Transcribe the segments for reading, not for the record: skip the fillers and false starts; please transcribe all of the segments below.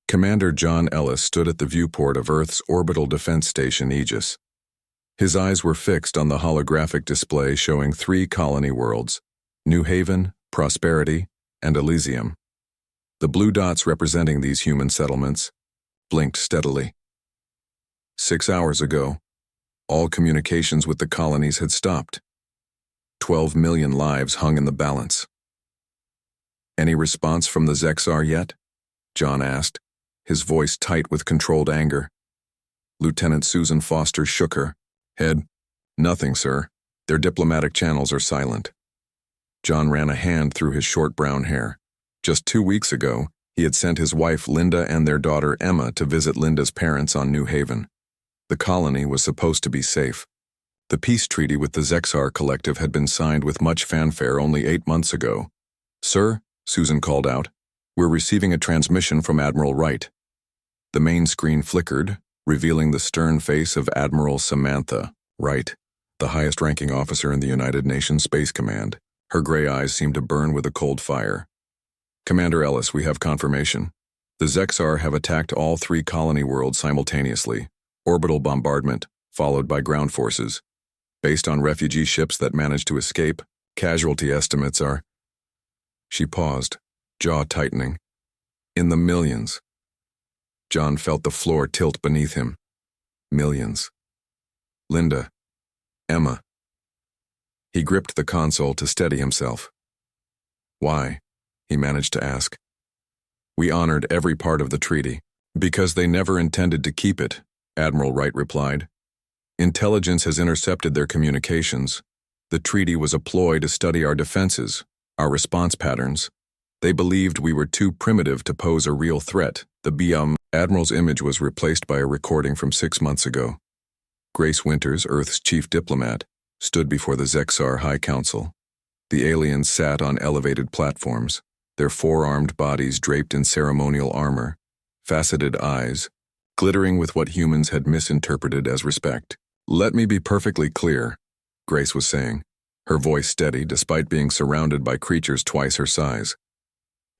Commander John Ellis stood at the viewport of Earth's orbital defense station Aegis. His eyes were fixed on the holographic display showing 3 colony worlds: New Haven, Prosperity, and Elysium. The blue dots representing these human settlements blinked steadily. 6 hours ago, all communications with the colonies had stopped. 12 million lives hung in the balance. "Any response from the Zexar yet?" John asked, his voice tight with controlled anger. Lieutenant Susan Foster shook her head. "Nothing, sir. Their diplomatic channels are silent." John ran a hand through his short brown hair. Just 2 weeks ago, he had sent his wife Linda and their daughter Emma to visit Linda's parents on New Haven. The colony was supposed to be safe. The peace treaty with the Zexar Collective had been signed with much fanfare only 8 months ago. "Sir," Susan called out, "we're receiving a transmission from Admiral Wright." The main screen flickered, revealing the stern face of Admiral Samantha Wright, the highest-ranking officer in the United Nations Space Command. Her gray eyes seemed to burn with a cold fire. "Commander Ellis, we have confirmation. The Zexar have attacked all 3 colony worlds simultaneously. Orbital bombardment, followed by ground forces. Based on refugee ships that managed to escape, casualty estimates are..." She paused, jaw tightening. "In the millions." John felt the floor tilt beneath him. Millions. Linda. Emma. He gripped the console to steady himself. "Why?" he managed to ask. "We honored every part of the treaty, because they never intended to keep it," Admiral Wright replied. "Intelligence has intercepted their communications. The treaty was a ploy to study our defenses, our response patterns. They believed we were too primitive to pose a real threat. The Admiral's image was replaced by a recording from 6 months ago. Grace Winters, Earth's chief diplomat, stood before the Zexar High Council. The aliens sat on elevated platforms, their 4-armed bodies draped in ceremonial armor, faceted eyes, glittering with what humans had misinterpreted as respect. "Let me be perfectly clear," Grace was saying, her voice steady despite being surrounded by creatures twice her size.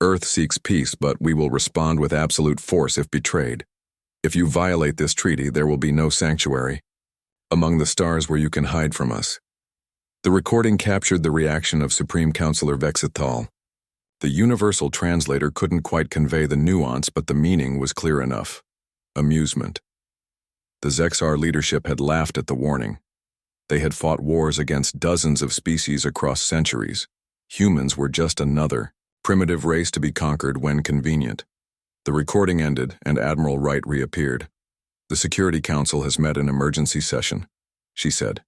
"Earth seeks peace, but we will respond with absolute force if betrayed. If you violate this treaty, there will be no sanctuary among the stars where you can hide from us." The recording captured the reaction of Supreme Counselor Vexithal. The universal translator couldn't quite convey the nuance, but the meaning was clear enough. Amusement. The Zexar leadership had laughed at the warning. They had fought wars against dozens of species across centuries. Humans were just another primitive race to be conquered when convenient. The recording ended, and Admiral Wright reappeared. "The Security Council has met in emergency session," she said.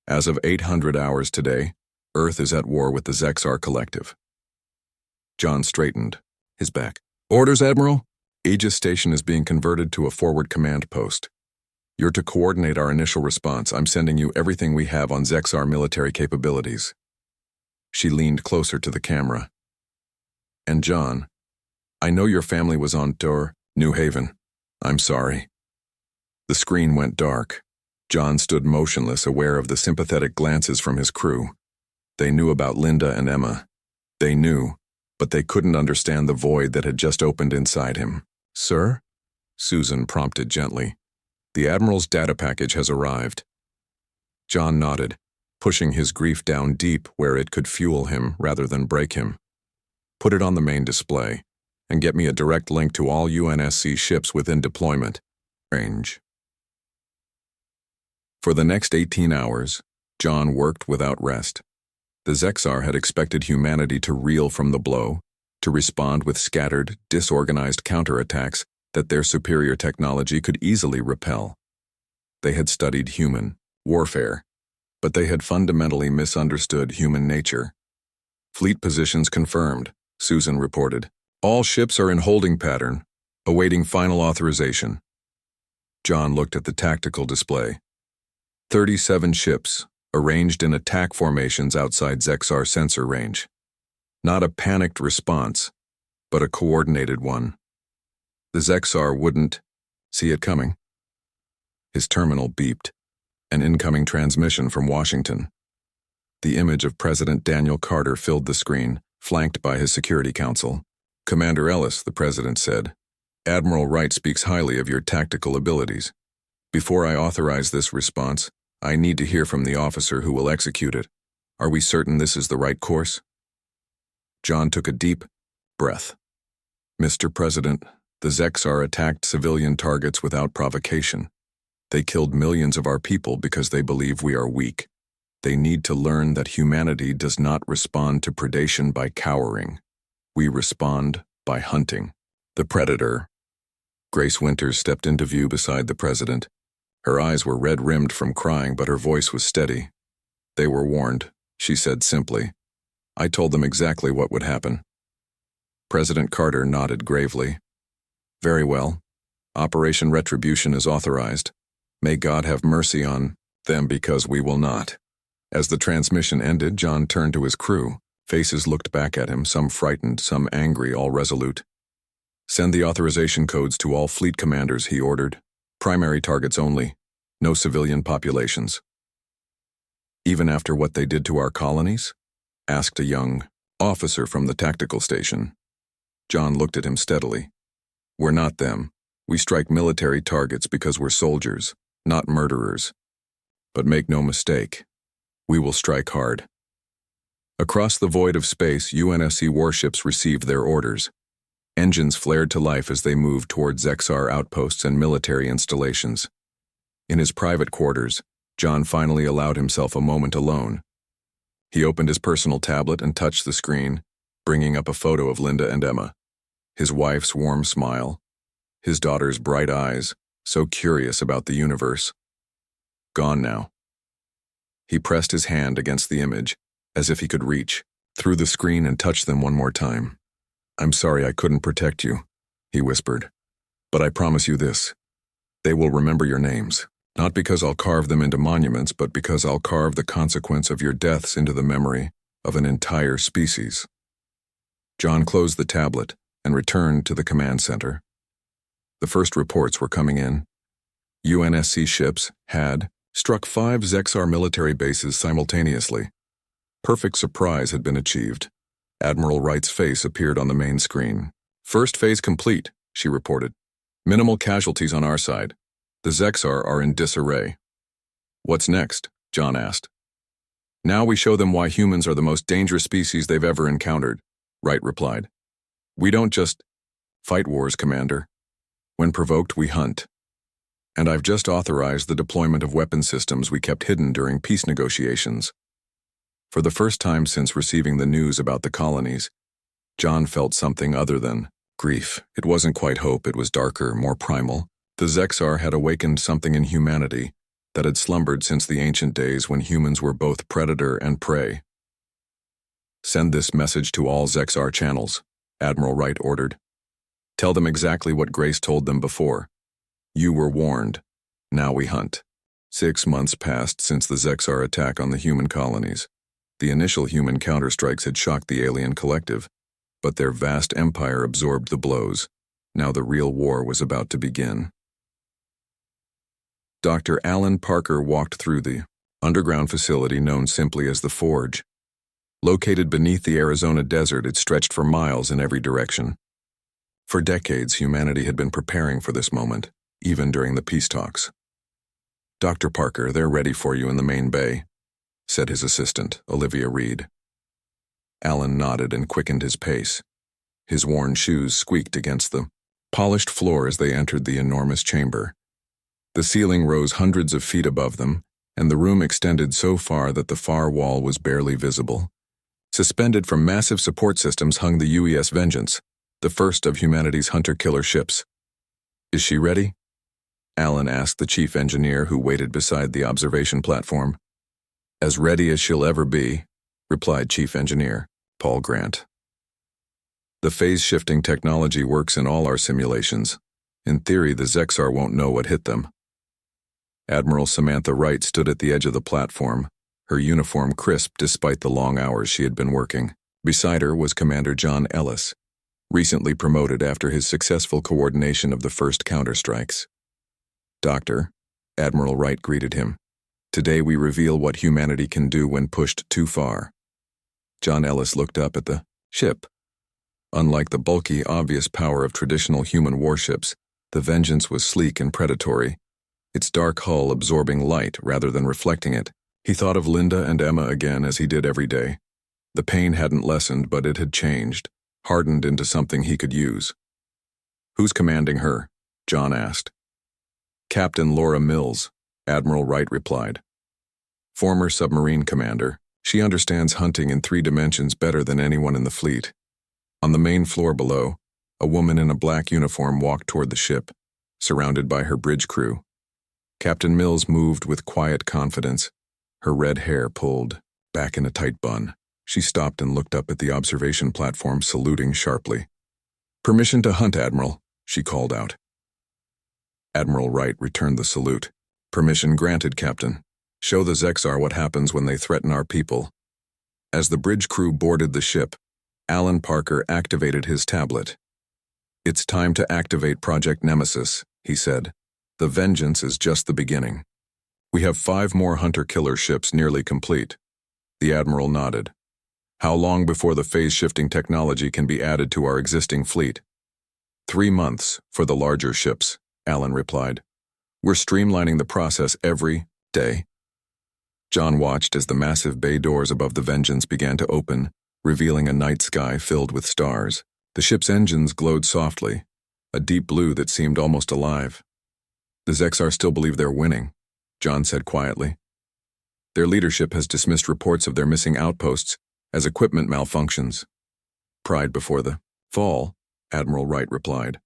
"As of 800 hours today, Earth is at war with the Zexar Collective." John straightened, his back. "Orders, Admiral?" "Aegis Station is being converted to a forward command post. You're to coordinate our initial response. I'm sending you everything we have on Zexar military capabilities." She leaned closer to the camera. "And John, I know your family was on New Haven. I'm sorry." The screen went dark. John stood motionless, aware of the sympathetic glances from his crew. They knew about Linda and Emma. They knew, but they couldn't understand the void that had just opened inside him. "Sir?" Susan prompted gently. "The Admiral's data package has arrived." John nodded, pushing his grief down deep where it could fuel him rather than break him. "Put it on the main display, and get me a direct link to all UNSC ships within deployment range." For the next 18 hours, John worked without rest. The Zexar had expected humanity to reel from the blow, to respond with scattered, disorganized counterattacks that their superior technology could easily repel. They had studied human warfare, but they had fundamentally misunderstood human nature. "Fleet positions confirmed," Susan reported. "All ships are in holding pattern, awaiting final authorization." John looked at the tactical display. 37 ships, arranged in attack formations outside Zexar sensor range. Not a panicked response, but a coordinated one. The Zexar wouldn't see it coming. His terminal beeped. An incoming transmission from Washington. The image of President Daniel Carter filled the screen, flanked by his Security Council. "Commander Ellis," the president said, Admiral Wright speaks highly of your tactical abilities. Before I authorize this response, I need to hear from the officer who will execute it. Are we certain this is the right course? John took a deep breath. Mr. President, the Zexar attacked civilian targets without provocation. They killed millions of our people because they believe we are weak. They need to learn that humanity does not respond to predation by cowering. We respond by hunting. The Predator. Grace Winters stepped into view beside the President. Her eyes were red-rimmed from crying, but her voice was steady. They were warned, she said simply. I told them exactly what would happen. President Carter nodded gravely. Very well. Operation Retribution is authorized. May God have mercy on them because we will not. As the transmission ended, John turned to his crew. Faces looked back at him, some frightened, some angry, all resolute. Send the authorization codes to all fleet commanders, he ordered. Primary targets only. No civilian populations. Even after what they did to our colonies? Asked a young officer from the tactical station. John looked at him steadily. We're not them. We strike military targets because we're soldiers, not murderers. But make no mistake, we will strike hard. Across the void of space, UNSC warships received their orders. Engines flared to life as they moved toward Zexar outposts and military installations. In his private quarters, John finally allowed himself a moment alone. He opened his personal tablet and touched the screen, bringing up a photo of Linda and Emma. His wife's warm smile, his daughter's bright eyes, so curious about the universe. Gone now. He pressed his hand against the image, as if he could reach through the screen and touch them one more time. I'm sorry I couldn't protect you, he whispered. But I promise you this. They will remember your names, not because I'll carve them into monuments, but because I'll carve the consequence of your deaths into the memory of an entire species. John closed the tablet and returned to the command center. The first reports were coming in. UNSC ships had struck 5 Zexar military bases simultaneously. Perfect surprise had been achieved. Admiral Wright's face appeared on the main screen. First phase complete, she reported. Minimal casualties on our side. The Zexar are in disarray. What's next? John asked. Now we show them why humans are the most dangerous species they've ever encountered, Wright replied. We don't just fight wars, Commander. When provoked, we hunt. And I've just authorized the deployment of weapon systems we kept hidden during peace negotiations. For the first time since receiving the news about the colonies, John felt something other than grief. It wasn't quite hope, it was darker, more primal. The Zexar had awakened something in humanity that had slumbered since the ancient days when humans were both predator and prey. Send this message to all Zexar channels, Admiral Wright ordered. Tell them exactly what Grace told them before. You were warned. Now we hunt. 6 months passed since the Zexar attack on the human colonies. The initial human counterstrikes had shocked the alien collective, but their vast empire absorbed the blows. Now the real war was about to begin. Dr. Alan Parker walked through the underground facility known simply as the Forge. Located beneath the Arizona desert, it stretched for miles in every direction. For decades, humanity had been preparing for this moment, even during the peace talks. Dr. Parker, they're ready for you in the main bay, said his assistant, Olivia Reed. Alan nodded and quickened his pace. His worn shoes squeaked against the polished floor as they entered the enormous chamber. The ceiling rose hundreds of feet above them, and the room extended so far that the far wall was barely visible. Suspended from massive support systems hung the UES Vengeance, the first of humanity's hunter-killer ships. Is she ready? Alan asked the chief engineer who waited beside the observation platform. As ready as she'll ever be, replied Chief Engineer Paul Grant. The phase-shifting technology works in all our simulations. In theory, the Zexar won't know what hit them. Admiral Samantha Wright stood at the edge of the platform, her uniform crisp despite the long hours she had been working. Beside her was Commander John Ellis, recently promoted after his successful coordination of the first counterstrikes. Doctor, Admiral Wright greeted him. Today we reveal what humanity can do when pushed too far. John Ellis looked up at the ship. Unlike the bulky, obvious power of traditional human warships, the Vengeance was sleek and predatory, its dark hull absorbing light rather than reflecting it. He thought of Linda and Emma again as he did every day. The pain hadn't lessened, but it had changed, hardened into something he could use. "Who's commanding her?" John asked. "Captain Laura Mills," Admiral Wright replied. "Former submarine commander, she understands hunting in 3 dimensions better than anyone in the fleet." On the main floor below, a woman in a black uniform walked toward the ship, surrounded by her bridge crew. Captain Mills moved with quiet confidence, her red hair pulled back in a tight bun. She stopped and looked up at the observation platform, saluting sharply. "Permission to hunt, Admiral," she called out. Admiral Wright returned the salute. "Permission granted, Captain. Show the Zexar what happens when they threaten our people." As the bridge crew boarded the ship, Alan Parker activated his tablet. "It's time to activate Project Nemesis," he said. "The Vengeance is just the beginning. We have 5 more hunter-killer ships nearly complete." The Admiral nodded. "How long before the phase-shifting technology can be added to our existing fleet?" 3 months for the larger ships," Alan replied. "We're streamlining the process every day." John watched as the massive bay doors above the Vengeance began to open, revealing a night sky filled with stars. The ship's engines glowed softly, a deep blue that seemed almost alive. "The Zexar still believe they're winning," John said quietly. "Their leadership has dismissed reports of their missing outposts as equipment malfunctions." "Pride before the fall," Admiral Wright replied.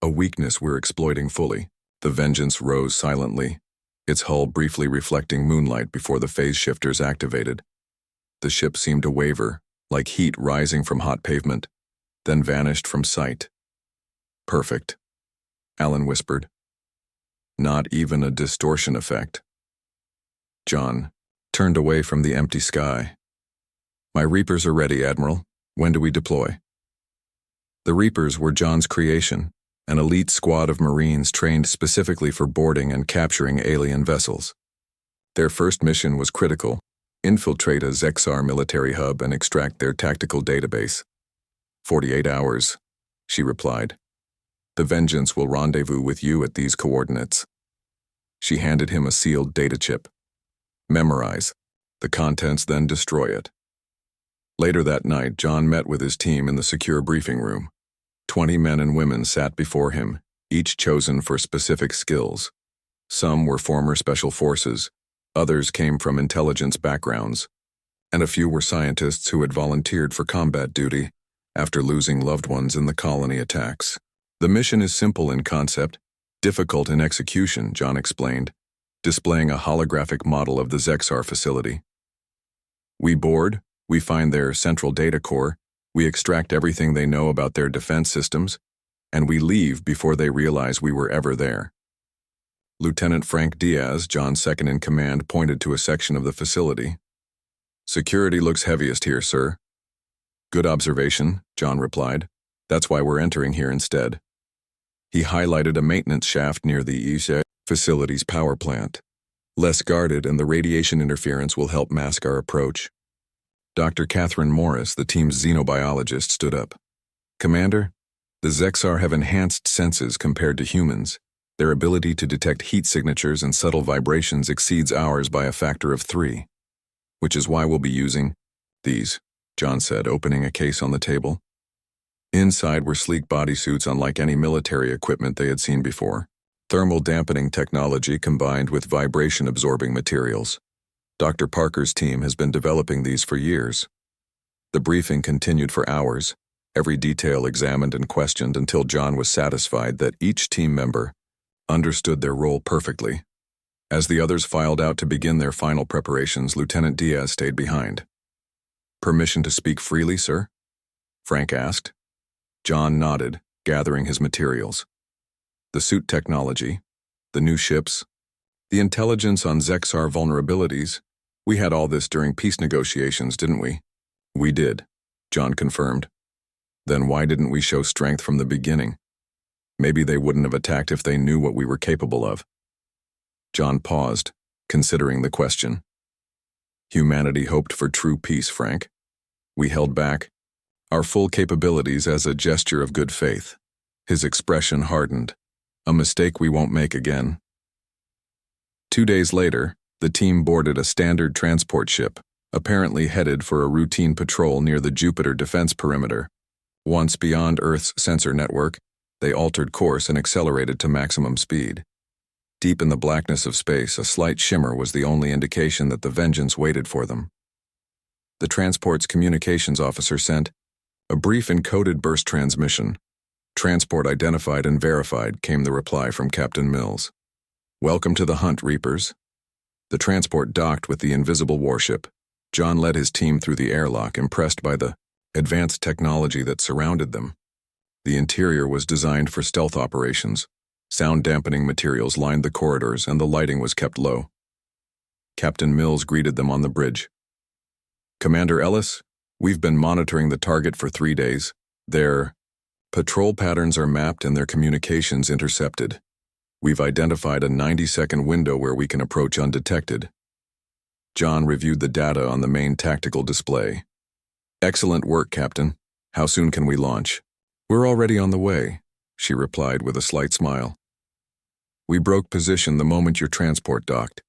"A weakness we're exploiting fully." The Vengeance rose silently, its hull briefly reflecting moonlight before the phase shifters activated. The ship seemed to waver, like heat rising from hot pavement, then vanished from sight. "Perfect," Alan whispered. "Not even a distortion effect." John turned away from the empty sky. "My Reapers are ready, Admiral. When do we deploy?" The Reapers were John's creation, an elite squad of Marines trained specifically for boarding and capturing alien vessels. Their first mission was critical: infiltrate a Zexar military hub and extract their tactical database. 48 hours, she replied. "The Vengeance will rendezvous with you at these coordinates." She handed him a sealed data chip. "Memorize the contents, then destroy it." Later that night, John met with his team in the secure briefing room. 20 men and women sat before him, each chosen for specific skills. Some were former special forces, others came from intelligence backgrounds, and a few were scientists who had volunteered for combat duty after losing loved ones in the colony attacks. "The mission is simple in concept, difficult in execution," John explained, displaying a holographic model of the Zexar facility. "We board, we find their central data core, we extract everything they know about their defense systems, and we leave before they realize we were ever there." Lieutenant Frank Diaz, John's second-in-command, pointed to a section of the facility. "Security looks heaviest here, sir." "Good observation," John replied. "That's why we're entering here instead." He highlighted a maintenance shaft near the HFY facility's power plant. "Less guarded, and the radiation interference will help mask our approach." Dr. Catherine Morris, the team's xenobiologist, stood up. "Commander, the Zexar have enhanced senses compared to humans. Their ability to detect heat signatures and subtle vibrations exceeds ours by a factor of 3. Which is why we'll be using these," John said, opening a case on the table. Inside were sleek bodysuits unlike any military equipment they had seen before. Thermal dampening technology combined with vibration-absorbing materials. Dr. Parker's team has been developing these for years. The briefing continued for hours, every detail examined and questioned until John was satisfied that each team member understood their role perfectly. As the others filed out to begin their final preparations, Lieutenant Diaz stayed behind. "Permission to speak freely, sir?" Frank asked. John nodded, gathering his materials. The suit technology, the new ships, the intelligence on Zexar vulnerabilities. We had all this during peace negotiations, didn't we? "We did," John confirmed. "Then why didn't we show strength from the beginning? Maybe they wouldn't have attacked if they knew what we were capable of." John paused, considering the question. "Humanity hoped for true peace, Frank. We held back, Our full capabilities as a gesture of good faith. His expression hardened. A mistake we won't make again. 2 days later, the team boarded a standard transport ship, apparently headed for a routine patrol near the Jupiter defense perimeter. Once beyond Earth's sensor network, they altered course and accelerated to maximum speed. Deep in the blackness of space, a slight shimmer was the only indication that the Vengeance waited for them. The transport's communications officer sent a brief encoded burst transmission. Transport identified and verified, came the reply from Captain Mills. Welcome to the hunt, Reapers. The transport docked with the invisible warship. John led his team through the airlock, impressed by the advanced technology that surrounded them. The interior was designed for stealth operations. Sound-dampening materials lined the corridors, and the lighting was kept low. Captain Mills greeted them on the bridge. Commander Ellis, we've been monitoring the target for 3 days. Their patrol patterns are mapped and their communications intercepted. We've identified a 90-second window where we can approach undetected. John reviewed the data on the main tactical display. Excellent work, Captain. How soon can we launch? We're already on the way, she replied with a slight smile. We broke position the moment your transport docked.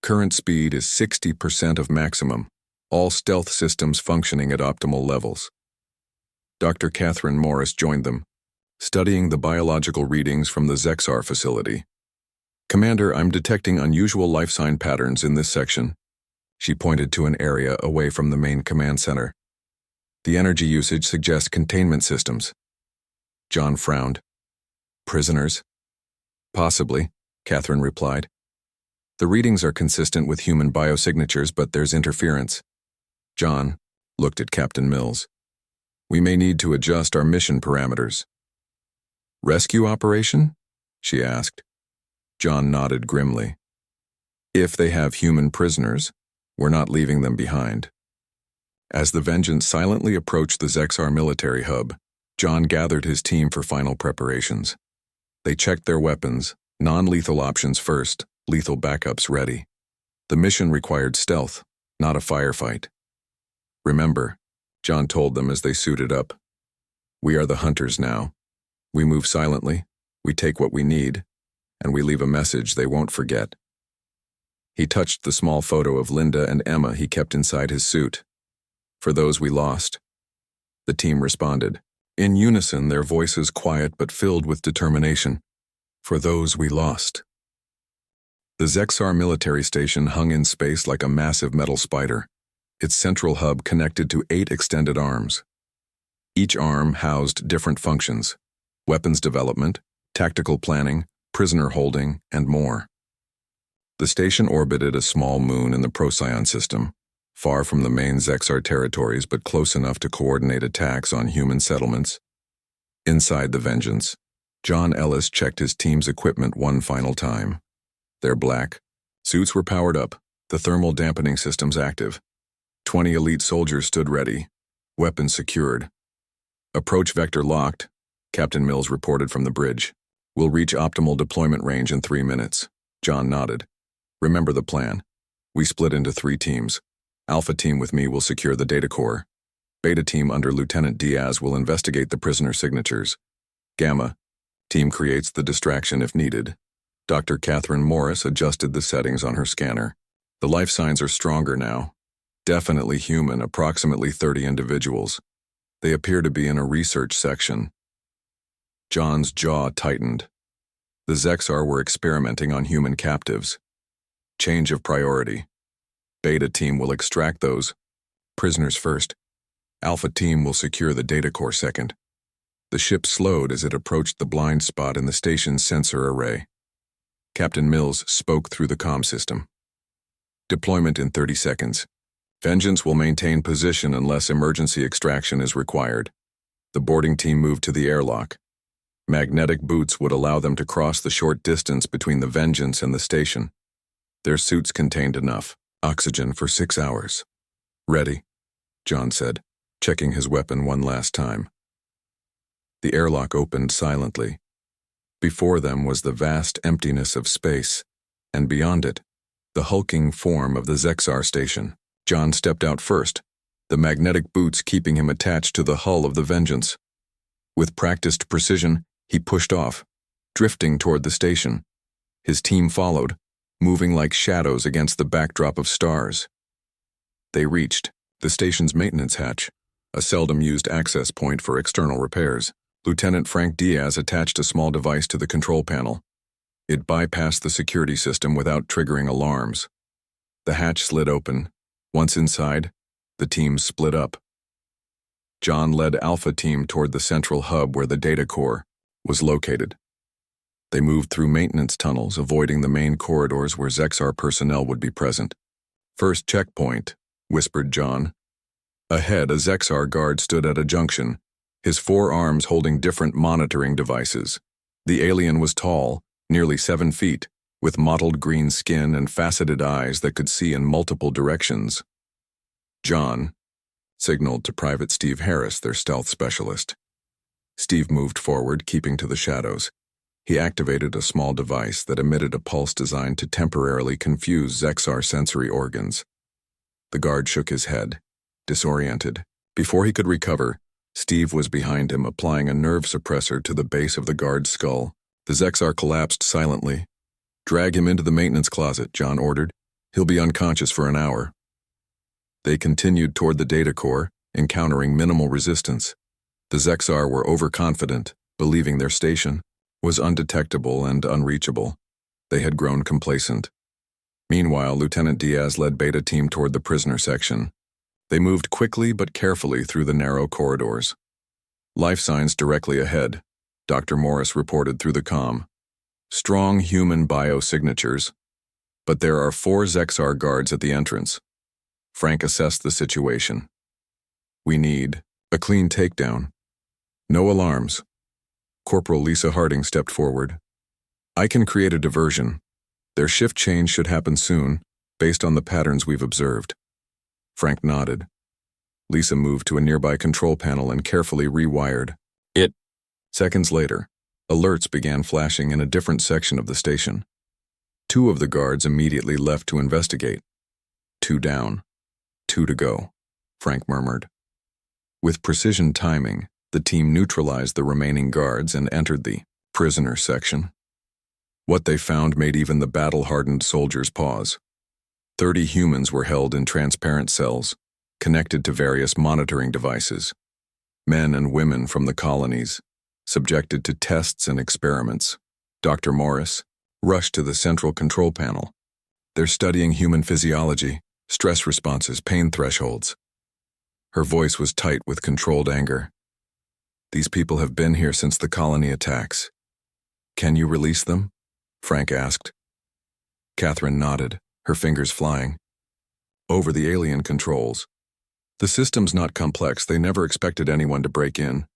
Current speed is 60% of maximum, all stealth systems functioning at optimal levels. Dr. Catherine Morris joined them, studying the biological readings from the Zexar facility. Commander, I'm detecting unusual life sign patterns in this section. She pointed to an area away from the main command center. The energy usage suggests containment systems. John frowned. Prisoners? Possibly, Catherine replied. The readings are consistent with human biosignatures, but there's interference. John looked at Captain Mills. We may need to adjust our mission parameters. Rescue operation? She asked. John nodded grimly. If they have human prisoners, we're not leaving them behind. As the Vengeance silently approached the Zexar military hub, John gathered his team for final preparations. They checked their weapons, non-lethal options first, lethal backups ready. The mission required stealth, not a firefight. Remember, John told them as they suited up, we are the hunters now. We move silently, we take what we need, and we leave a message they won't forget. He touched the small photo of Linda and Emma he kept inside his suit. For those we lost. The team responded. In unison, their voices quiet but filled with determination. For those we lost. The Zexar military station hung in space like a massive metal spider, its central hub connected to 8 extended arms. Each arm housed different functions: weapons development, tactical planning, prisoner holding, and more. The station orbited a small moon in the Procyon system, far from the main Zexar territories but close enough to coordinate attacks on human settlements. Inside the Vengeance, John Ellis checked his team's equipment one final time. They're black. Suits were powered up, the thermal dampening systems active. 20 elite soldiers stood ready, weapons secured. Approach vector locked, Captain Mills reported from the bridge. We'll reach optimal deployment range in 3 minutes. John nodded. Remember the plan. We split into 3 teams. Alpha team with me will secure the data core. Beta team under Lieutenant Diaz will investigate the prisoner signatures. Gamma team creates the distraction if needed. Dr. Catherine Morris adjusted the settings on her scanner. The life signs are stronger now. Definitely human, approximately 30 individuals. They appear to be in a research section. John's jaw tightened. The Zexar were experimenting on human captives. Change of priority. Beta team will extract those prisoners first. Alpha team will secure the data core second. The ship slowed as it approached the blind spot in the station's sensor array. Captain Mills spoke through the comm system. Deployment in 30 seconds. Vengeance will maintain position unless emergency extraction is required. The boarding team moved to the airlock. Magnetic boots would allow them to cross the short distance between the Vengeance and the station. Their suits contained enough oxygen for 6 hours. Ready, John said, checking his weapon one last time. The airlock opened silently. Before them was the vast emptiness of space, and beyond it, the hulking form of the Zexar station. John stepped out first, the magnetic boots keeping him attached to the hull of the Vengeance. With practiced precision, he pushed off, drifting toward the station. His team followed, moving like shadows against the backdrop of stars. They reached the station's maintenance hatch, a seldom-used access point for external repairs. Lieutenant Frank Diaz attached a small device to the control panel. It bypassed the security system without triggering alarms. The hatch slid open. Once inside, the team split up. John led Alpha Team toward the central hub where the data core was located. They moved through maintenance tunnels, avoiding the main corridors where Zexar personnel would be present. "First checkpoint," whispered John. Ahead, a Zexar guard stood at a junction, his 4 arms holding different monitoring devices. The alien was tall, nearly 7 feet, with mottled green skin and faceted eyes that could see in multiple directions. John signaled to Private Steve Harris, their stealth specialist. Steve moved forward, keeping to the shadows. He activated a small device that emitted a pulse designed to temporarily confuse Zexar sensory organs. The guard shook his head, disoriented. Before he could recover, Steve was behind him, applying a nerve suppressor to the base of the guard's skull. The Zexar collapsed silently. "Drag him into the maintenance closet," John ordered. "He'll be unconscious for an hour." They continued toward the data core, encountering minimal resistance. The Zexar were overconfident, believing their station was undetectable and unreachable. They had grown complacent. Meanwhile, Lieutenant Diaz led Beta Team toward the prisoner section. They moved quickly but carefully through the narrow corridors. "Life signs directly ahead," Dr. Morris reported through the comm. "Strong human biosignatures, but there are 4 Zexar guards at the entrance." Frank assessed the situation. "We need a clean takedown. No alarms." Corporal Lisa Harding stepped forward. "I can create a diversion. Their shift change should happen soon, based on the patterns we've observed." Frank nodded. Lisa moved to a nearby control panel and carefully rewired it. Seconds later, alerts began flashing in a different section of the station. 2 of the guards immediately left to investigate. 2 down. 2 to go, Frank murmured. With precision timing, the team neutralized the remaining guards and entered the prisoner section. What they found made even the battle-hardened soldiers pause. 30 humans were held in transparent cells, connected to various monitoring devices. Men and women from the colonies, subjected to tests and experiments. Dr. Morris rushed to the central control panel. "They're studying human physiology, stress responses, pain thresholds." Her voice was tight with controlled anger. "These people have been here since the colony attacks. Can you release them?" Frank asked. Catherine nodded, her fingers flying. "Over the alien controls. The system's not complex. They never expected anyone to break in."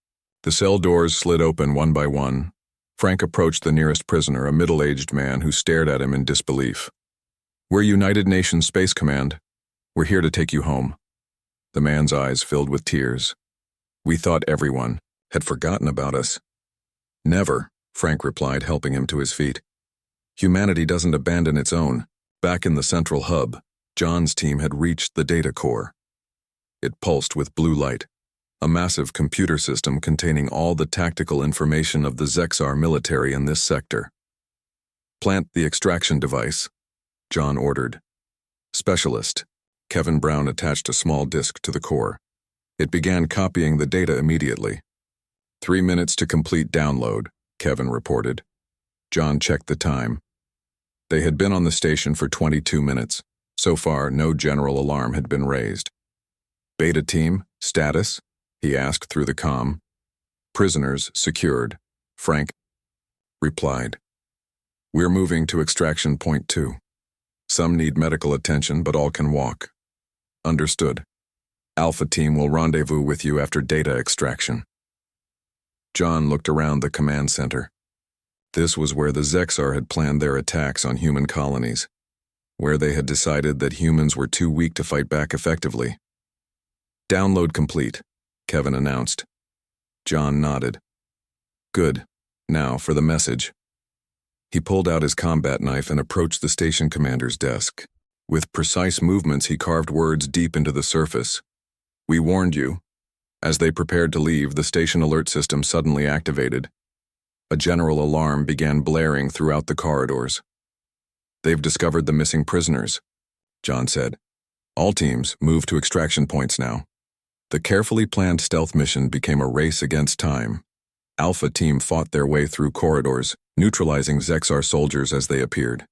The cell doors slid open one by one. Frank approached the nearest prisoner, a middle-aged man who stared at him in disbelief. "We're United Nations Space Command. We're here to take you home." The man's eyes filled with tears. "We thought everyone had forgotten about us." "Never," Frank replied, helping him to his feet. "Humanity doesn't abandon its own." Back in the central hub, John's team had reached the data core. It pulsed with blue light, a massive computer system containing all the tactical information of the Zexar military in this sector. "Plant the extraction device," John ordered. "Specialist." Kevin Brown attached a small disk to the core. It began copying the data immediately. 3 minutes to complete download, Kevin reported. John checked the time. They had been on the station for 22 minutes. So far, no general alarm had been raised. "Beta team, status?" he asked through the comm. "Prisoners secured," Frank replied. "We're moving to extraction point 2. Some need medical attention, but all can walk." "Understood. Alpha team will rendezvous with you after data extraction." John looked around the command center. This was where the Zexar had planned their attacks on human colonies, where they had decided that humans were too weak to fight back effectively. "Download complete," Kevin announced. John nodded. "Good. Now for the message." He pulled out his combat knife and approached the station commander's desk. With precise movements, he carved words deep into the surface. We warned you. As they prepared to leave, the station alert system suddenly activated. A general alarm began blaring throughout the corridors. They've discovered the missing prisoners, John said. All teams move to extraction points now. The carefully planned stealth mission became a race against time. Alpha Team fought their way through corridors, neutralizing Zexar soldiers as they appeared.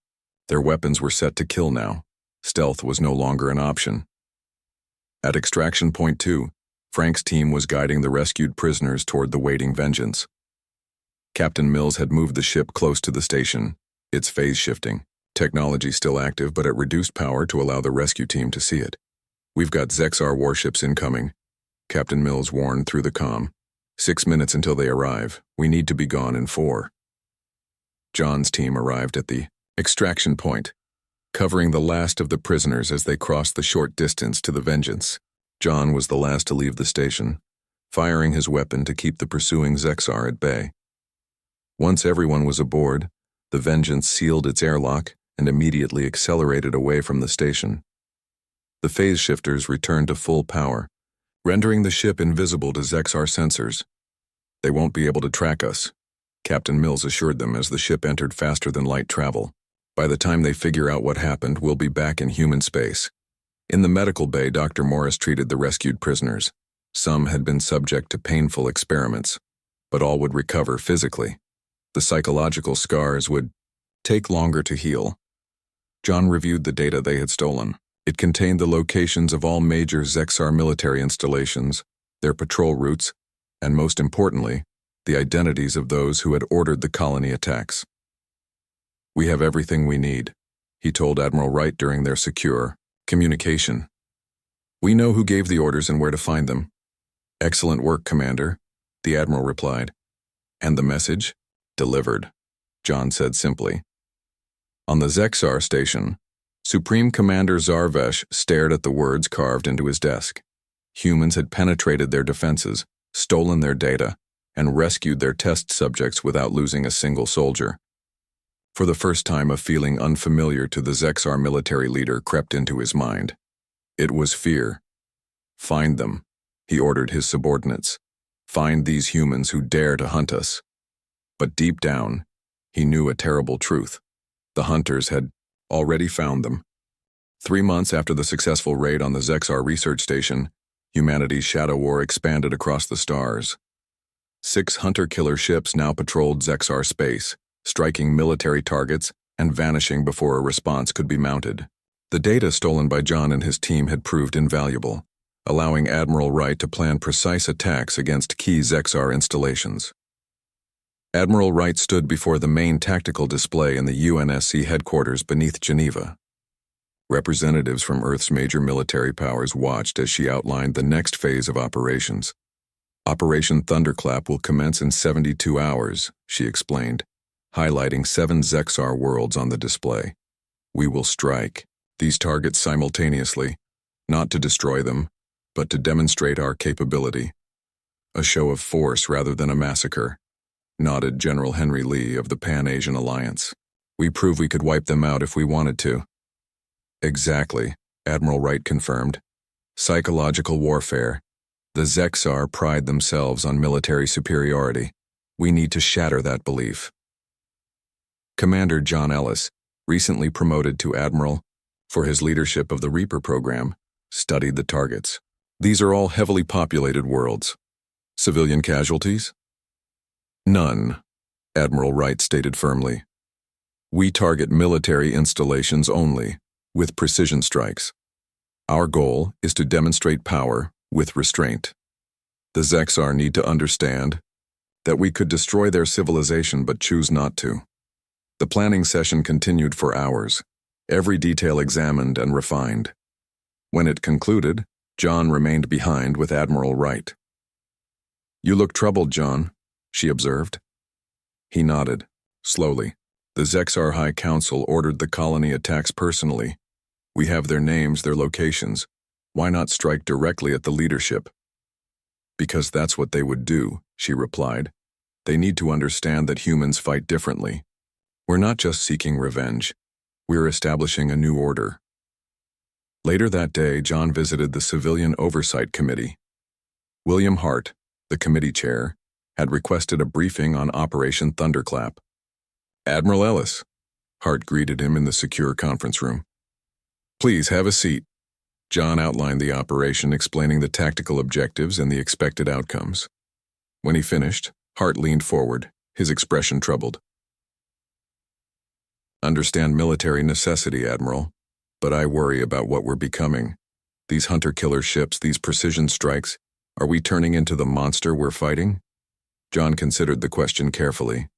Their weapons were set to kill now. Stealth was no longer an option. At Extraction Point 2, Frank's team was guiding the rescued prisoners toward the waiting vengeance. Captain Mills had moved the ship close to the station, its phase shifting. Technology still active, but at reduced power to allow the rescue team to see it. We've got Zexar warships incoming, Captain Mills warned through the comm. 6 minutes until they arrive. We need to be gone in 4. John's team arrived at the extraction point, covering the last of the prisoners as they crossed the short distance to the vengeance. John was the last to leave the station, firing his weapon to keep the pursuing Zexar at bay. Once everyone was aboard, the vengeance sealed its airlock and immediately accelerated away from the station. The phase shifters returned to full power, rendering the ship invisible to Zexar sensors. They won't be able to track us, Captain Mills assured them as the ship entered faster than light travel. By the time they figure out what happened, we'll be back in human space. In the medical bay, Dr. Morris treated the rescued prisoners. Some had been subject to painful experiments, but all would recover physically. The psychological scars would take longer to heal. John reviewed the data they had stolen. It contained the locations of all major Zexar military installations, their patrol routes, and most importantly, the identities of those who had ordered the colony attacks. We have everything we need, he told Admiral Wright during their secure communication. We know who gave the orders and where to find them. Excellent work, Commander, the Admiral replied. And the message? Delivered, John said simply. On the Zexar station, Supreme Commander Zarvesh stared at the words carved into his desk. Humans had penetrated their defenses, stolen their data, and rescued their test subjects without losing a single soldier. For the first time, a feeling unfamiliar to the Zexar military leader crept into his mind. It was fear. Find them, he ordered his subordinates. Find these humans who dare to hunt us. But deep down, he knew a terrible truth. The hunters had already found them. 3 months after the successful raid on the Zexar research station, humanity's shadow war expanded across the stars. 6 hunter-killer ships now patrolled Zexar space, striking military targets and vanishing before a response could be mounted. The data stolen by John and his team had proved invaluable, allowing Admiral Wright to plan precise attacks against key Zexar installations. Admiral Wright stood before the main tactical display in the UNSC headquarters beneath Geneva. Representatives from Earth's major military powers watched as she outlined the next phase of operations. Operation Thunderclap will commence in 72 hours, she explained, highlighting 7 Zexar worlds on the display. We will strike these targets simultaneously, not to destroy them, but to demonstrate our capability. A show of force rather than a massacre, nodded General Henry Lee of the Pan-Asian Alliance. We prove we could wipe them out if we wanted to. Exactly, Admiral Wright confirmed. Psychological warfare. The Zexar pride themselves on military superiority. We need to shatter that belief. Commander John Ellis, recently promoted to Admiral for his leadership of the Reaper program, studied the targets. These are all heavily populated worlds. Civilian casualties? None, Admiral Wright stated firmly. We target military installations only, with precision strikes. Our goal is to demonstrate power with restraint. The Zexar need to understand that we could destroy their civilization but choose not to. The planning session continued for hours, every detail examined and refined. When it concluded, John remained behind with Admiral Wright. You look troubled, John, she observed. He nodded, slowly. The Zexar High Council ordered the colony attacks personally. We have their names, their locations. Why not strike directly at the leadership? Because that's what they would do, she replied. They need to understand that humans fight differently. We're not just seeking revenge. We're establishing a new order. Later that day, John visited the Civilian Oversight Committee. William Hart, the committee chair, had requested a briefing on Operation Thunderclap. "Admiral Ellis," Hart greeted him in the secure conference room. "Please have a seat." John outlined the operation, explaining the tactical objectives and the expected outcomes. When he finished, Hart leaned forward, his expression troubled. "Understand military necessity, Admiral, but I worry about what we're becoming. These hunter-killer ships, these precision strikes, are we turning into the monster we're fighting?" John considered the question carefully.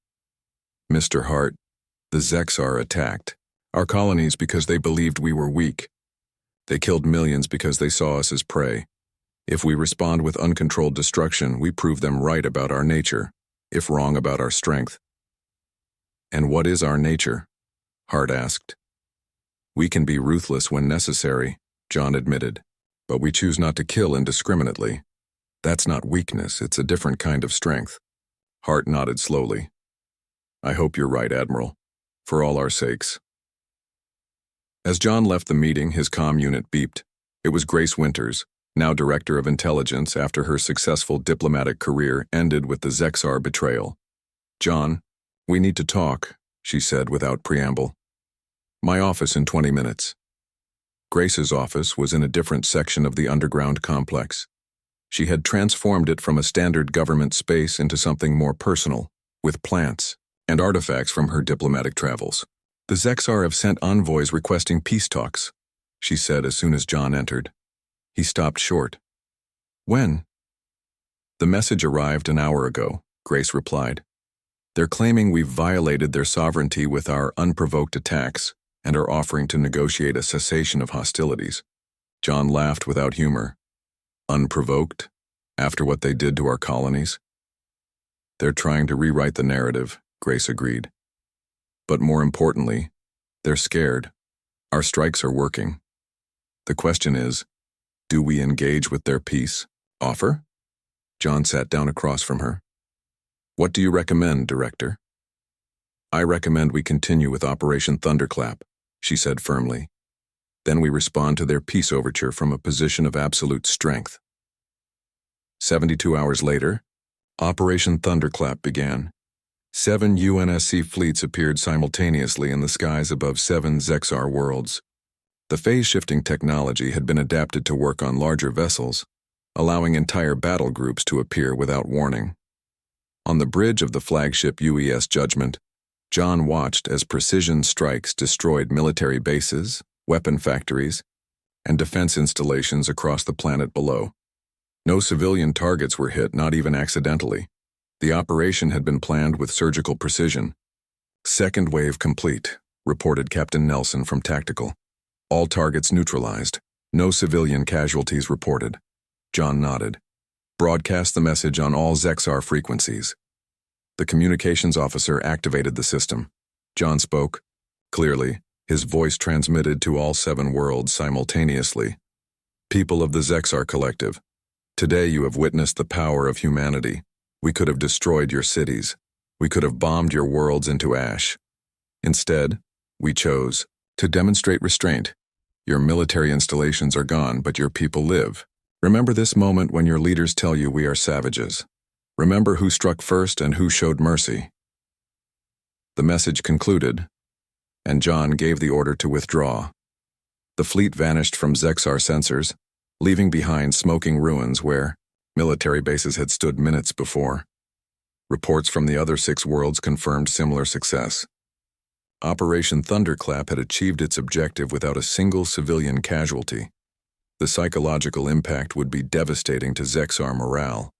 "Mr. Hart, the Zexar attacked our colonies because they believed we were weak. They killed millions because they saw us as prey. If we respond with uncontrolled destruction, we prove them right about our nature, if wrong about our strength." "And what is our nature?" Hart asked. "We can be ruthless when necessary," John admitted, "but we choose not to kill indiscriminately. That's not weakness, it's a different kind of strength." Hart nodded slowly. "I hope you're right, Admiral, for all our sakes." As John left the meeting, his comm unit beeped. It was Grace Winters, now Director of Intelligence after her successful diplomatic career ended with the Zexar betrayal. "John, we need to talk," she said without preamble. "My office in 20 minutes." Grace's office was in a different section of the underground complex. She had transformed it from a standard government space into something more personal, with plants and artifacts from her diplomatic travels. "The Zexar have sent envoys requesting peace talks," she said as soon as John entered. He stopped short. "When?" "The message arrived an hour ago," Grace replied. "They're claiming we've violated their sovereignty with our unprovoked attacks and are offering to negotiate a cessation of hostilities." John laughed without humor. "Unprovoked? After what they did to our colonies?" "They're trying to rewrite the narrative," Grace agreed. "But more importantly, they're scared. Our strikes are working. The question is, do we engage with their peace offer?" John sat down across from her. "What do you recommend, Director?" "I recommend we continue with Operation Thunderclap," she said firmly. "Then we respond to their peace overture from a position of absolute strength." 72 hours later, Operation Thunderclap began. 7 UNSC fleets appeared simultaneously in the skies above 7 Zexar worlds. The phase-shifting technology had been adapted to work on larger vessels, allowing entire battle groups to appear without warning. On the bridge of the flagship UES Judgment, John watched as precision strikes destroyed military bases, weapon factories, and defense installations across the planet below. No civilian targets were hit, not even accidentally. The operation had been planned with surgical precision. "Second wave complete," reported Captain Nelson from Tactical. "All targets neutralized. No civilian casualties reported." John nodded. "Broadcast the message on all Zexar frequencies." The communications officer activated the system. John spoke. Clearly, his voice transmitted to all 7 worlds simultaneously. "People of the Zexar Collective, today you have witnessed the power of humanity. We could have destroyed your cities. We could have bombed your worlds into ash. Instead, we chose to demonstrate restraint. Your military installations are gone, but your people live. Remember this moment when your leaders tell you we are savages. Remember who struck first and who showed mercy." The message concluded, and John gave the order to withdraw. The fleet vanished from Zexar sensors, leaving behind smoking ruins where military bases had stood minutes before. Reports from the other 6 worlds confirmed similar success. Operation Thunderclap had achieved its objective without a single civilian casualty. The psychological impact would be devastating to Zexar morale.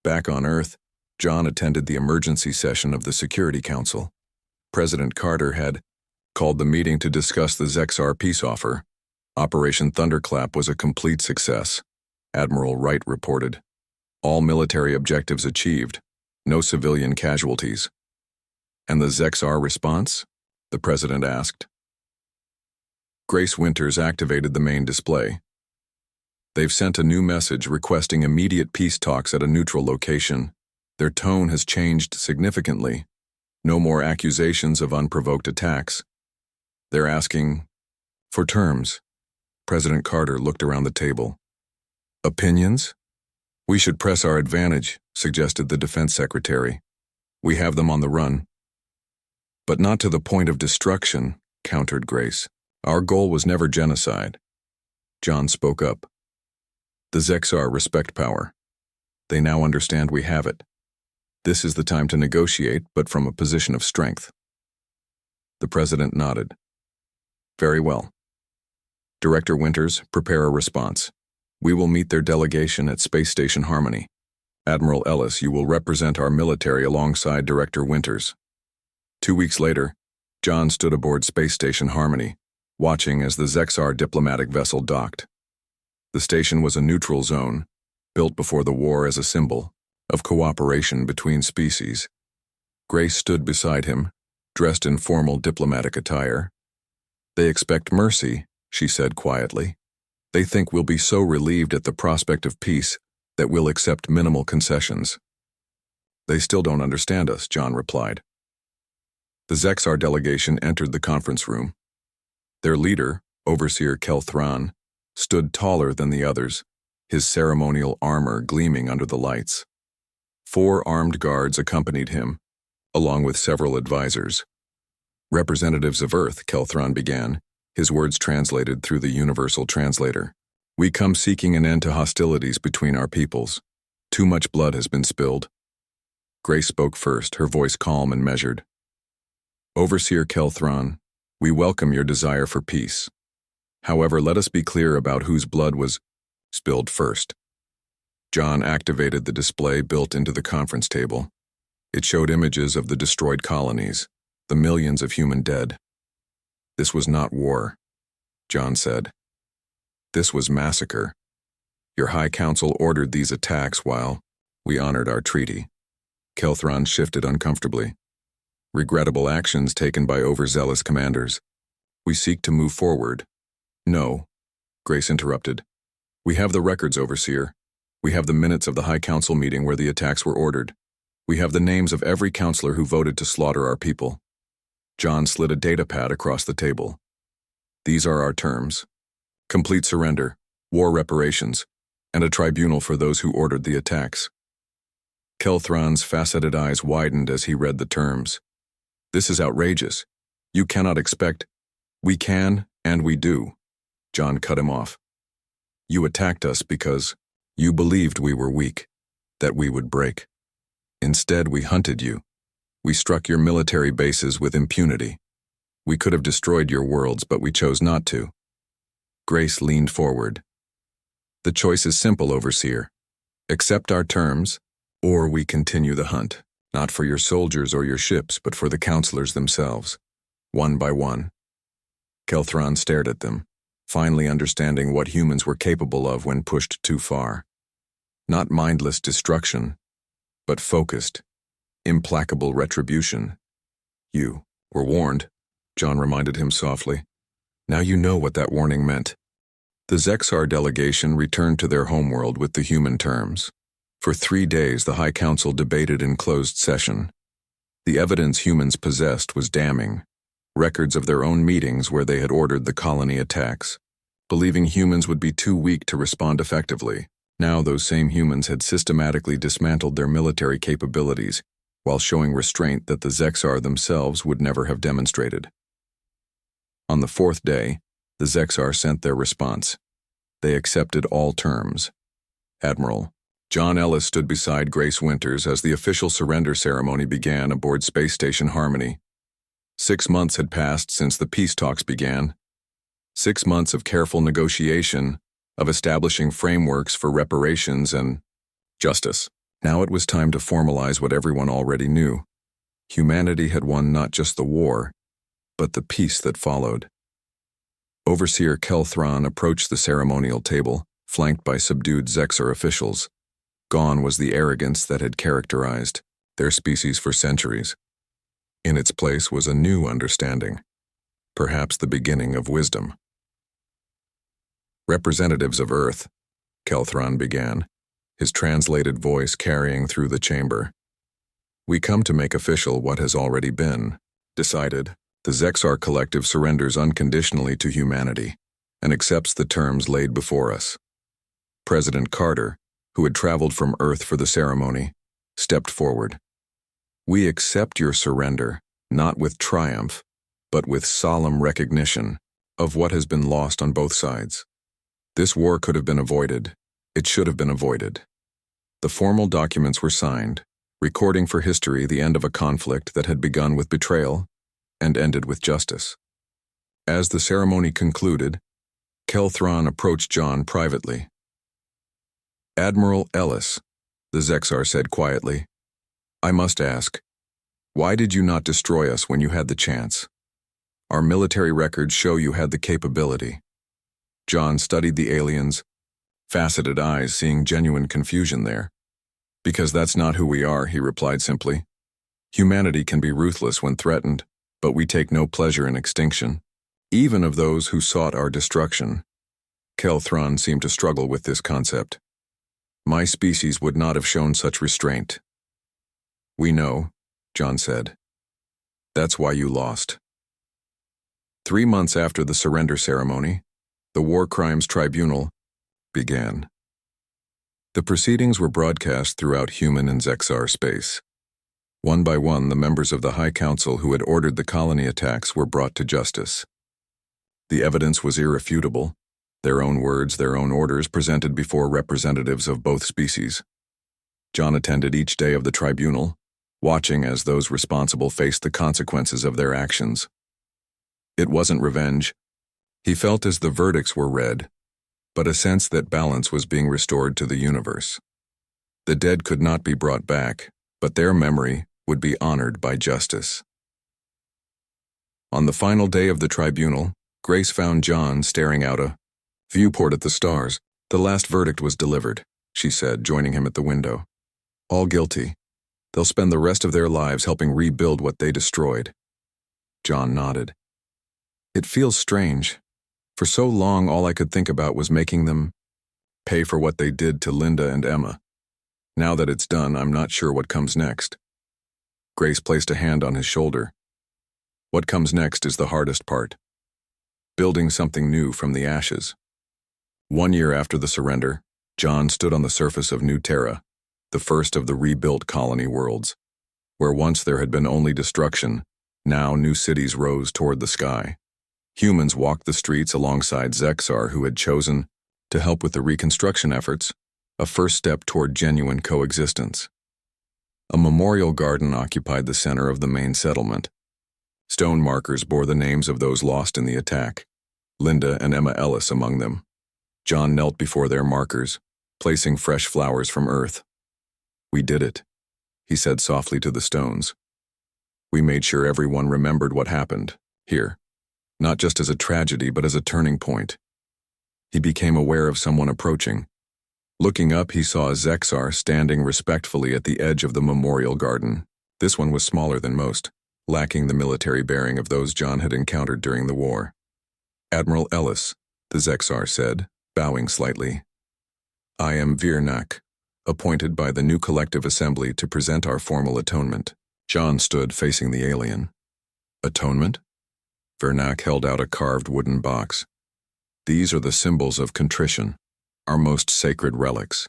Back on Earth, John attended the emergency session of the Security Council. President Carter had called the meeting to discuss the Zexar peace offer. Operation Thunderclap was a complete success, Admiral Wright reported. "All military objectives achieved, no civilian casualties." "And the Zexar response?" the president asked. Grace Winters activated the main display. "They've sent a new message requesting immediate peace talks at a neutral location. Their tone has changed significantly. No more accusations of unprovoked attacks. They're asking for terms, President Carter looked around the table. Opinions? We should press our advantage, suggested the Defense Secretary. We have them on the run. But not to the point of destruction, countered Grace. Our goal was never genocide. John spoke up. The Zexar respect power. They now understand we have it. This is the time to negotiate, but from a position of strength. The President nodded. Very well. Director Winters, prepare a response. We will meet their delegation at Space Station Harmony. Admiral Ellis, you will represent our military alongside Director Winters. 2 weeks later, John stood aboard Space Station Harmony, watching as the Zexar diplomatic vessel docked. The station was a neutral zone, built before the war as a symbol of cooperation between species. Grace stood beside him, dressed in formal diplomatic attire. They expect mercy, she said quietly. They think we'll be so relieved at the prospect of peace that we'll accept minimal concessions. They still don't understand us, John replied. The Zexar delegation entered the conference room. Their leader, Overseer Kelthron, stood taller than the others, his ceremonial armor gleaming under the lights. 4 armed guards accompanied him, along with several advisors. Representatives of Earth, Kelthron began, his words translated through the universal translator. We come seeking an end to hostilities between our peoples. Too much blood has been spilled. Grace spoke first, her voice calm and measured. Overseer Kelthron, we welcome your desire for peace. However, let us be clear about whose blood was spilled first. John activated the display built into the conference table. It showed images of the destroyed colonies, the millions of human dead. This was not war, John said. This was massacre. Your High Council ordered these attacks while we honored our treaty. Kelthron shifted uncomfortably. Regrettable actions taken by overzealous commanders. We seek to move forward. No, Grace interrupted. We have the records, Overseer. We have the minutes of the High Council meeting where the attacks were ordered. We have the names of every counselor who voted to slaughter our people. John slid a data pad across the table. These are our terms. Complete surrender, war reparations, and a tribunal for those who ordered the attacks. Kelthron's faceted eyes widened as he read the terms. This is outrageous. You cannot expect. We can, and we do. John cut him off. You attacked us because you believed we were weak, that we would break. Instead, we hunted you. We struck your military bases with impunity. We could have destroyed your worlds, but we chose not to. Grace leaned forward. The choice is simple, Overseer. Accept our terms, or we continue the hunt. Not for your soldiers or your ships, but for the counselors themselves, one by one. Kelthron stared at them, finally understanding what humans were capable of when pushed too far. Not mindless destruction, but focused, implacable retribution. You were warned, John reminded him softly. Now you know what that warning meant. The Zexar delegation returned to their homeworld with the human terms. For 3 days, the High Council debated in closed session. The evidence humans possessed was damning. Records of their own meetings where they had ordered the colony attacks, believing humans would be too weak to respond effectively. Now those same humans had systematically dismantled their military capabilities while showing restraint that the Zexar themselves would never have demonstrated. On the 4th day, the Zexar sent their response. They accepted all terms. Admiral John Ellis stood beside Grace Winters as the official surrender ceremony began aboard Space Station Harmony. 6 months had passed since the peace talks began. 6 months of careful negotiation, of establishing frameworks for reparations and justice. Now it was time to formalize what everyone already knew. Humanity had won not just the war, but the peace that followed. Overseer Kelthron approached the ceremonial table, flanked by subdued Zexar officials. Gone was the arrogance that had characterized their species for centuries. In its place was a new understanding, perhaps the beginning of wisdom. Representatives of Earth, Kelthron began, his translated voice carrying through the chamber. We come to make official what has already been decided. The Zexar Collective surrenders unconditionally to humanity. and accepts the terms laid before us. President Carter, who had traveled from Earth for the ceremony, stepped forward. We accept your surrender, not with triumph, but with solemn recognition of what has been lost on both sides. This war could have been avoided. It should have been avoided. The formal documents were signed, recording for history the end of a conflict that had begun with betrayal and ended with justice. As the ceremony concluded, Kelthron approached John privately. Admiral Ellis, the Zexar said quietly, I must ask, why did you not destroy us when you had the chance? Our military records show you had the capability. John studied the alien's faceted eyes, seeing genuine confusion there. Because that's not who we are, he replied simply. Humanity can be ruthless when threatened, but we take no pleasure in extinction, even of those who sought our destruction. Kelthron seemed to struggle with this concept. My species would not have shown such restraint. We know, John said. That's why you lost. 3 months after the surrender ceremony, the War Crimes Tribunal began. The proceedings were broadcast throughout human and Zexar space. One by one, the members of the High Council who had ordered the colony attacks were brought to justice. The evidence was irrefutable, their own words, their own orders presented before representatives of both species. John attended each day of the tribunal, watching as those responsible faced the consequences of their actions. It wasn't revenge. He felt as the verdicts were read, but a sense that balance was being restored to the universe. The dead could not be brought back, but their memory would be honored by justice. On the final day of the tribunal, Grace found John staring out a viewport at the stars. The last verdict was delivered, she said, joining him at the window. All guilty. They'll spend the rest of their lives helping rebuild what they destroyed. John nodded. It feels strange. For so long, all I could think about was making them pay for what they did to Linda and Emma. Now that it's done, I'm not sure what comes next. Grace placed a hand on his shoulder. What comes next is the hardest part. Building something new from the ashes. 1 year after the surrender, John stood on the surface of New Terra, the first of the rebuilt colony worlds. Where once there had been only destruction, now new cities rose toward the sky. Humans walked the streets alongside Zexar, who had chosen to help with the reconstruction efforts, a first step toward genuine coexistence. A memorial garden occupied the center of the main settlement. Stone markers bore the names of those lost in the attack, Linda and Emma Ellis among them. John knelt before their markers, placing fresh flowers from Earth. We did it, he said softly to the stones. We made sure everyone remembered what happened, here, not just as a tragedy but as a turning point. He became aware of someone approaching. Looking up, he saw a Zexar standing respectfully at the edge of the memorial garden. This one was smaller than most, lacking the military bearing of those John had encountered during the war. Admiral Ellis, the Zexar said, bowing slightly. I am Virnak, appointed by the new collective assembly to present our formal atonement. John stood facing the alien. Atonement? Virnak held out a carved wooden box. These are the symbols of contrition, our most sacred relics.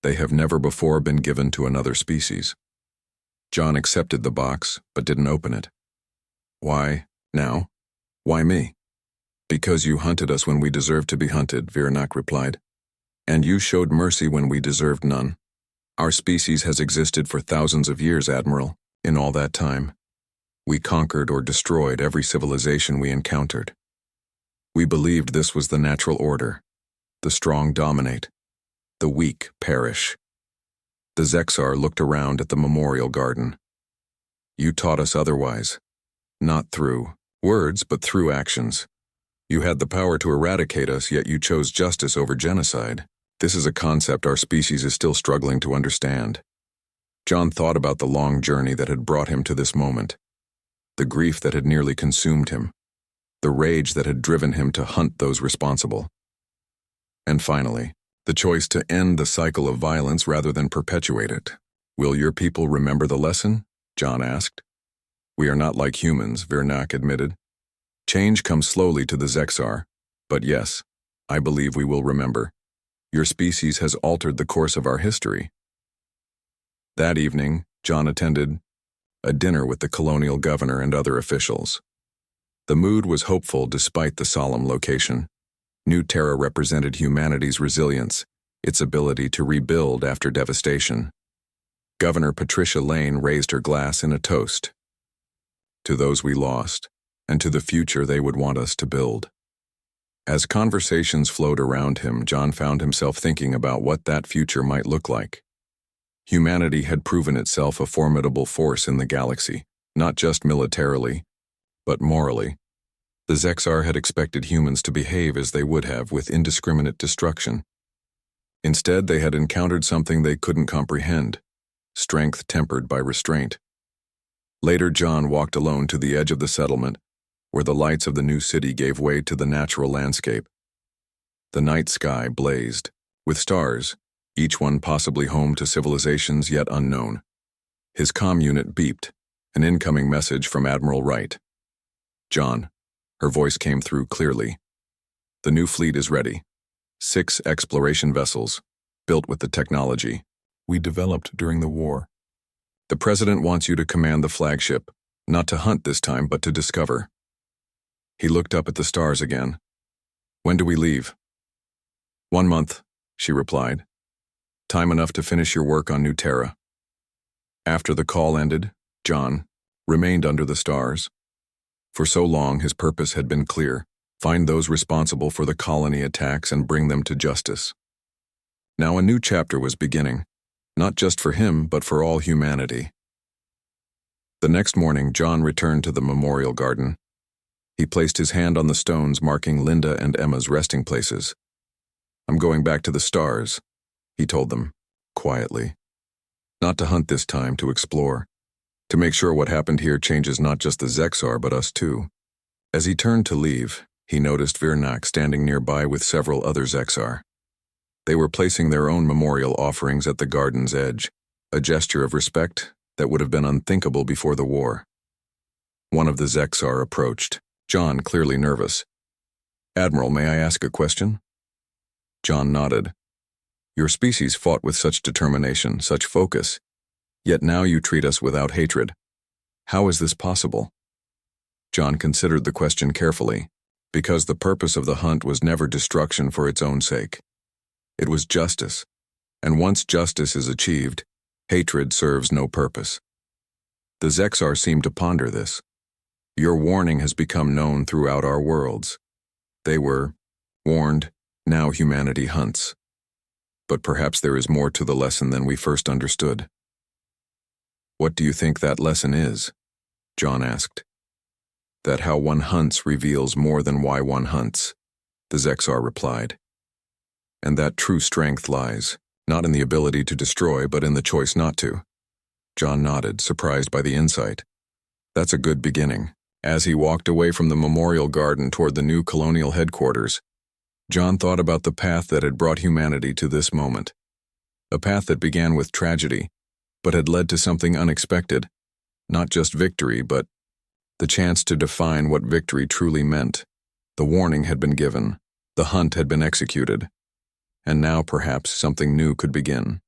They have never before been given to another species. John accepted the box, but didn't open it. Why now? Why me? Because you hunted us when we deserved to be hunted, Virnak replied. And you showed mercy when we deserved none. Our species has existed for thousands of years, Admiral. In all that time, we conquered or destroyed every civilization we encountered. We believed this was the natural order. The strong dominate. The weak perish. The Zexar looked around at the memorial garden. You taught us otherwise. Not through words, but through actions. You had the power to eradicate us, yet you chose justice over genocide. This is a concept our species is still struggling to understand. John thought about the long journey that had brought him to this moment. The grief that had nearly consumed him. The rage that had driven him to hunt those responsible. And finally, the choice to end the cycle of violence rather than perpetuate it. Will your people remember the lesson? John asked. We are not like humans, Virnak admitted. Change comes slowly to the Zexar, but yes, I believe we will remember. Your species has altered the course of our history. That evening, John attended a dinner with the colonial governor and other officials. The mood was hopeful despite the solemn location. New Terra represented humanity's resilience, its ability to rebuild after devastation. Governor Patricia Lane raised her glass in a toast. To those we lost, and to the future they would want us to build. As conversations flowed around him, John found himself thinking about what that future might look like. Humanity had proven itself a formidable force in the galaxy, not just militarily, but morally. The Zexar had expected humans to behave as they would have, with indiscriminate destruction. Instead, they had encountered something they couldn't comprehend, strength tempered by restraint. Later, John walked alone to the edge of the settlement, where the lights of the new city gave way to the natural landscape. The night sky blazed, with stars, each one possibly home to civilizations yet unknown. His comm unit beeped, an incoming message from Admiral Wright. John, her voice came through clearly. The new fleet is ready. 6 exploration vessels, built with the technology we developed during the war. The President wants you to command the flagship, not to hunt this time, but to discover. He looked up at the stars again. When do we leave? 1 month, she replied. Time enough to finish your work on New Terra. After the call ended, John remained under the stars. For so long, his purpose had been clear: find those responsible for the colony attacks and bring them to justice. Now a new chapter was beginning, not just for him, but for all humanity. The next morning, John returned to the memorial garden. He placed his hand on the stones marking Linda and Emma's resting places. I'm going back to the stars, he told them, quietly. Not to hunt this time, to explore. To make sure what happened here changes not just the Zexar, but us too. As he turned to leave, he noticed Virnak standing nearby with several other Zexar. They were placing their own memorial offerings at the garden's edge, a gesture of respect that would have been unthinkable before the war. One of the Zexar approached, John clearly nervous. Admiral, may I ask a question? John nodded. Your species fought with such determination, such focus, yet now you treat us without hatred. How is this possible? John considered the question carefully, because the purpose of the hunt was never destruction for its own sake. It was justice, and once justice is achieved, hatred serves no purpose. The Zexar seemed to ponder this. Your warning has become known throughout our worlds. They were warned, now humanity hunts. But perhaps there is more to the lesson than we first understood. What do you think that lesson is? John asked. That how one hunts reveals more than why one hunts, the Zexar replied. And that true strength lies, not in the ability to destroy, but in the choice not to. John nodded, surprised by the insight. That's a good beginning. As he walked away from the memorial garden toward the new colonial headquarters, John thought about the path that had brought humanity to this moment. A path that began with tragedy, but had led to something unexpected. Not just victory, but the chance to define what victory truly meant. The warning had been given, the hunt had been executed, and now perhaps something new could begin.